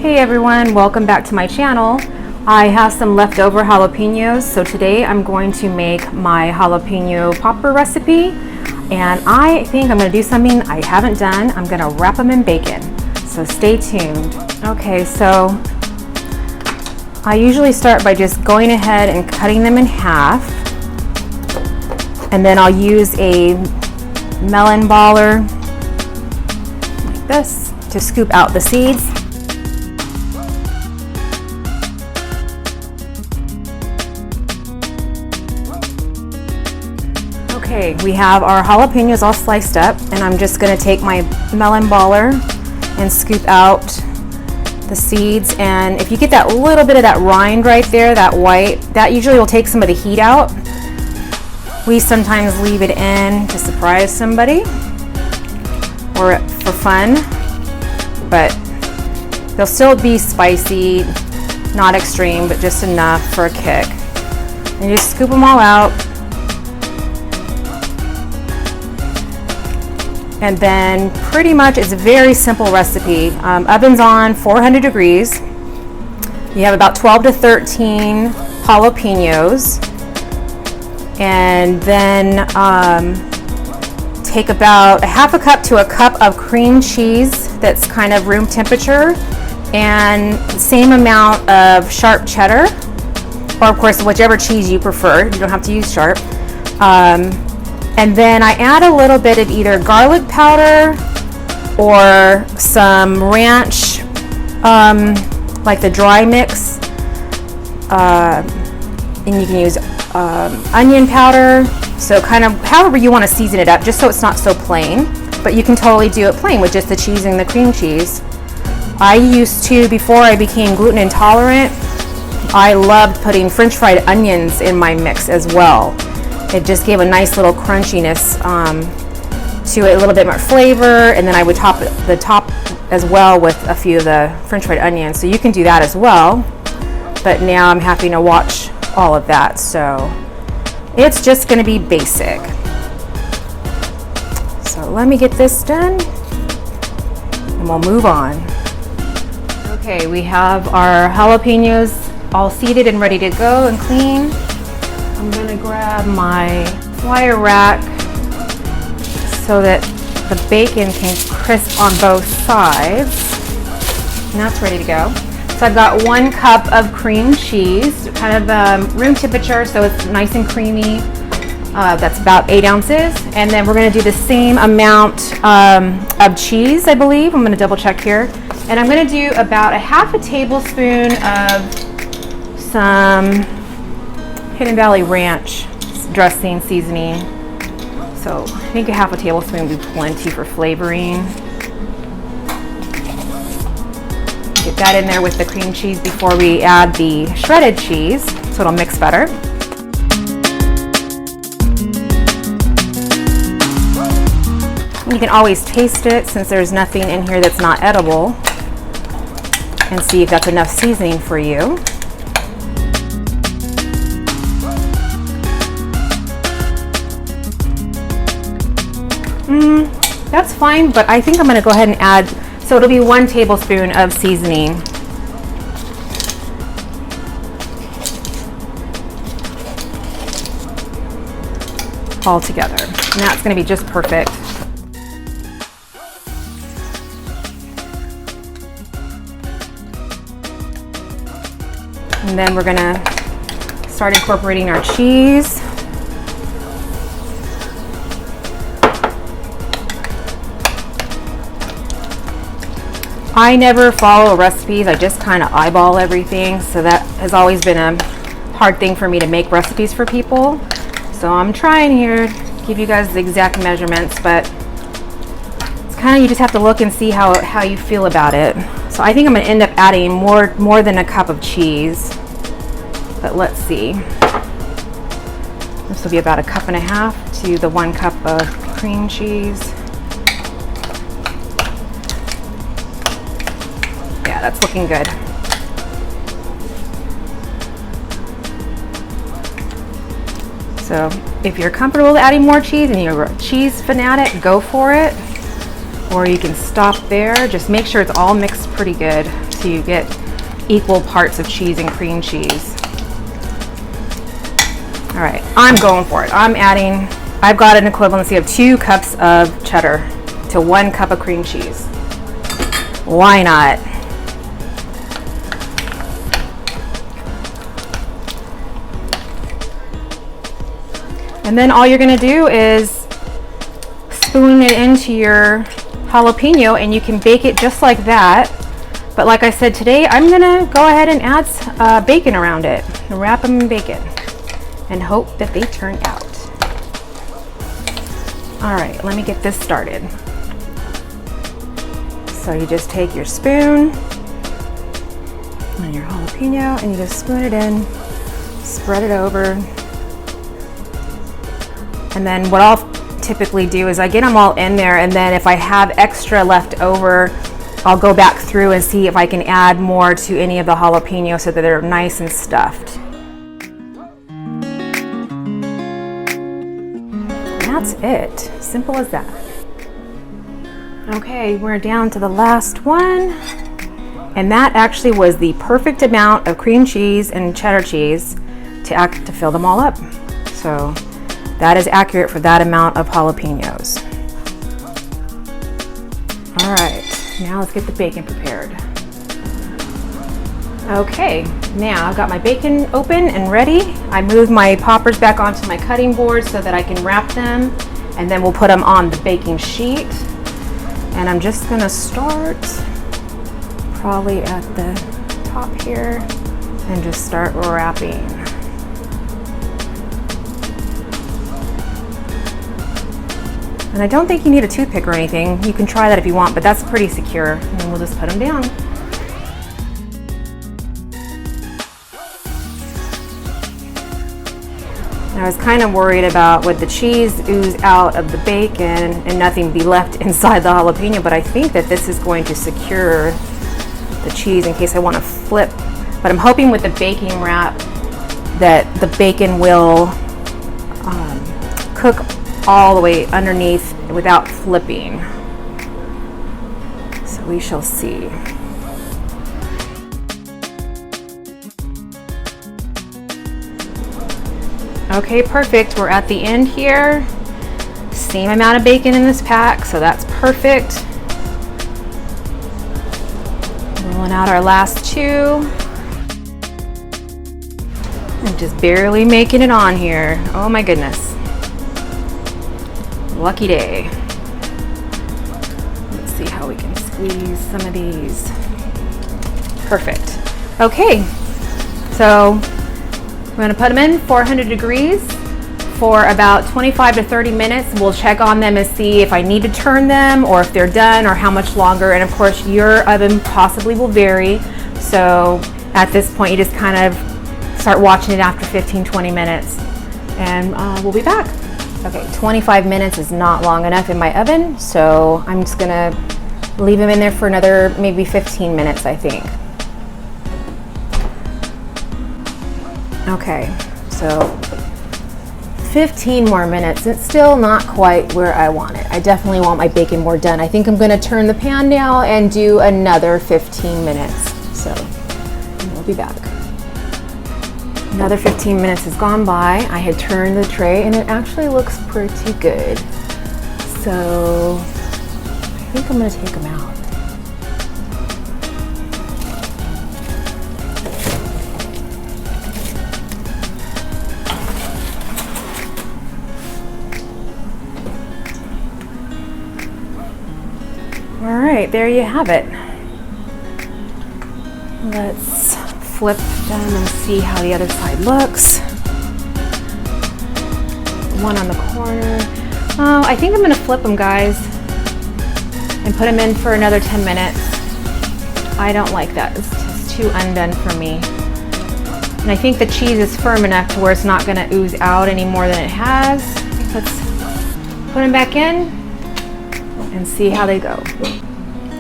Hey everyone, welcome back to my channel. I have some leftover jalapenos, so today I'm going to make my jalapeno popper recipe, and I think I'm going to do something I haven't done. I'm going to wrap them in bacon, so stay tuned. Okay, so I usually start by just going ahead and cutting them in half, and then I'll use a melon baller like this to scoop out the seeds. Okay, we have our jalapenos all sliced up, and I'm just going to take my melon baller and scoop out the seeds. And if you get that little bit of that rind right there, that white, that usually will take some of the heat out. We sometimes leave it in to surprise somebody or for fun, but they'll still be spicy, not extreme, but just enough for a kick. And you just scoop them all out. And then pretty much it's a very simple recipe. Oven's on 400 degrees. You have about 12 to 13 jalapenos. And then take about a half a cup to a cup of cream cheese that's kind of room temperature, and same amount of sharp cheddar, or of course whichever cheese you prefer. You don't have to use sharp. And then I add a little bit of either garlic powder or some ranch, like the dry mix, and you can use onion powder. So kind of however you want to season it up, just so it's not so plain. But you can totally do it plain with just the cheese and the cream cheese. I used to, before I became gluten intolerant, I loved putting French fried onions in my mix as well. It just gave a nice little crunchiness to it, a little bit more flavor, and then I would top the top as well with a few of the French fried onions. So you can do that as well. But now I'm having to watch all of that, so it's just going to be basic. So let me get this done, and we'll move on. Okay, we have our jalapenos all seeded and ready to go and clean. I'm going to grab my wire rack so that the bacon can crisp on both sides. And that's ready to go. So I've got 1 cup of cream cheese, kind of room temperature, so it's nice and creamy. That's about 8 ounces. And then we're going to do the same amount of cheese, I believe. I'm going to double check here. And I'm going to do about a half a tablespoon of some Hidden Valley Ranch dressing seasoning. So I think a half a tablespoon would be plenty for flavoring. Get that in there with the cream cheese before we add the shredded cheese, so it'll mix better. You can always taste it, since there's nothing in here that's not edible, and see if that's enough seasoning for you. That's fine, but I think I'm going to go ahead and add, so it'll be 1 tablespoon of seasoning. All together. And that's going to be just perfect. And then we're going to start incorporating our cheese. I never follow recipes, I just kind of eyeball everything, so that has always been a hard thing for me to make recipes for people. So I'm trying here to give you guys the exact measurements, but it's kind of, you just have to look and see how you feel about it. So I think I'm going to end up adding more than a cup of cheese, but let's see. This will be about a cup and a half to the 1 cup of cream cheese. That's looking good. So if you're comfortable adding more cheese and you're a cheese fanatic, go for it. Or you can stop there. Just make sure it's all mixed pretty good so you get equal parts of cheese and cream cheese. All right, I'm going for it. I've got an equivalency of 2 cups of cheddar to 1 cup of cream cheese. Why not? And then all you're gonna do is spoon it into your jalapeno, and you can bake it just like that. But like I said, today I'm gonna go ahead and add bacon around it, and wrap them in bacon, and hope that they turn out. All right, let me get this started. So you just take your spoon and your jalapeno, and you just spoon it in, spread it over. And then what I'll typically do is I get them all in there, and then if I have extra left over, I'll go back through and see if I can add more to any of the jalapenos so that they're nice and stuffed. That's it. Simple as that. Okay, we're down to the last one. And that actually was the perfect amount of cream cheese and cheddar cheese to fill them all up. So that is accurate for that amount of jalapenos. All right, now let's get the bacon prepared. Okay, now I've got my bacon open and ready. I moved my poppers back onto my cutting board so that I can wrap them, and then we'll put them on the baking sheet. And I'm just gonna start probably at the top here and just start wrapping. And I don't think you need a toothpick or anything. You can try that if you want, but that's pretty secure. And then we'll just put them down. I was kind of worried about would the cheese ooze out of the bacon and nothing be left inside the jalapeno, but I think that this is going to secure the cheese in case I want to flip. But I'm hoping with the baking wrap that the bacon will cook all the way underneath without flipping. So we shall see. Okay, perfect. We're at the end here. Same amount of bacon in this pack, so that's perfect. Rolling out our last 2. And just barely making it on here. Oh my goodness. Lucky day. Let's see how we can squeeze some of these. Perfect. Okay, so we're going to put them in 400 degrees for about 25 to 30 minutes. We'll check on them and see if I need to turn them or if they're done or how much longer. And of course, your oven possibly will vary. So at this point, you just kind of start watching it after 15-20 minutes. And we'll be back. Okay, 25 minutes is not long enough in my oven. So I'm just going to leave them in there for another maybe 15 minutes, I think. Okay, so 15 more minutes. It's still not quite where I want it. I definitely want my bacon more done. I think I'm going to turn the pan now and do another 15 minutes. So we'll be back. Another 15 minutes has gone by. I had turned the tray and it actually looks pretty good. So I think I'm going to take them out. All right, there you have it. Let's flip them and see how the other side looks. One on the corner. Oh, I think I'm gonna flip them, guys, and put them in for another 10 minutes. I don't like that. It's just too undone for me. And I think the cheese is firm enough to where it's not gonna ooze out any more than it has. Let's put them back in and see how they go.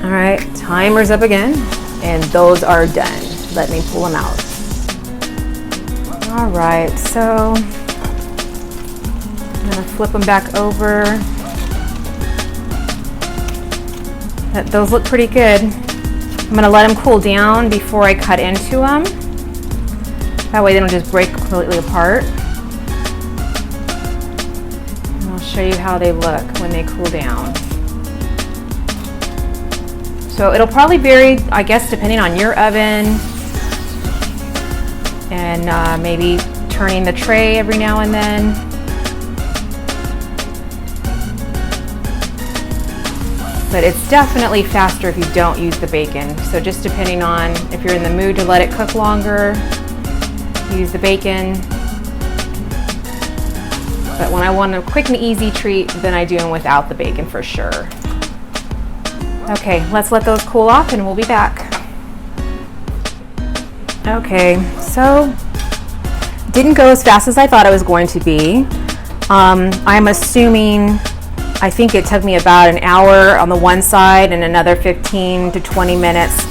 All right, timer's up again, and those are done. Let me pull them out. All right, so I'm gonna flip them back over. Those look pretty good. I'm gonna let them cool down before I cut into them. That way they don't just break completely apart. And I'll show you how they look when they cool down. So it'll probably vary, I guess, depending on your oven, and maybe turning the tray every now and then. But it's definitely faster if you don't use the bacon. So just depending on if you're in the mood to let it cook longer, use the bacon. But when I want a quick and easy treat, then I do them without the bacon for sure. Okay, let's let those cool off and we'll be back. Okay, so didn't go as fast as I thought it was going to be. I'm assuming, I think it took me about an hour on the one side and another 15 to 20 minutes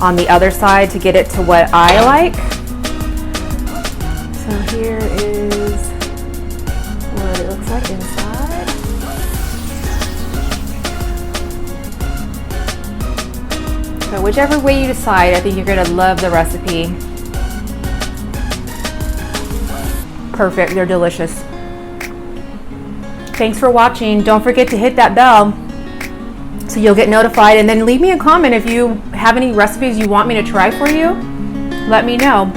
on the other side to get it to what I like. So here is what it looks like inside. So whichever way you decide, I think you're gonna love the recipe. Perfect, they're delicious. Thanks for watching. Don't forget to hit that bell so you'll get notified, and then leave me a comment if you have any recipes you want me to try for you. Let me know.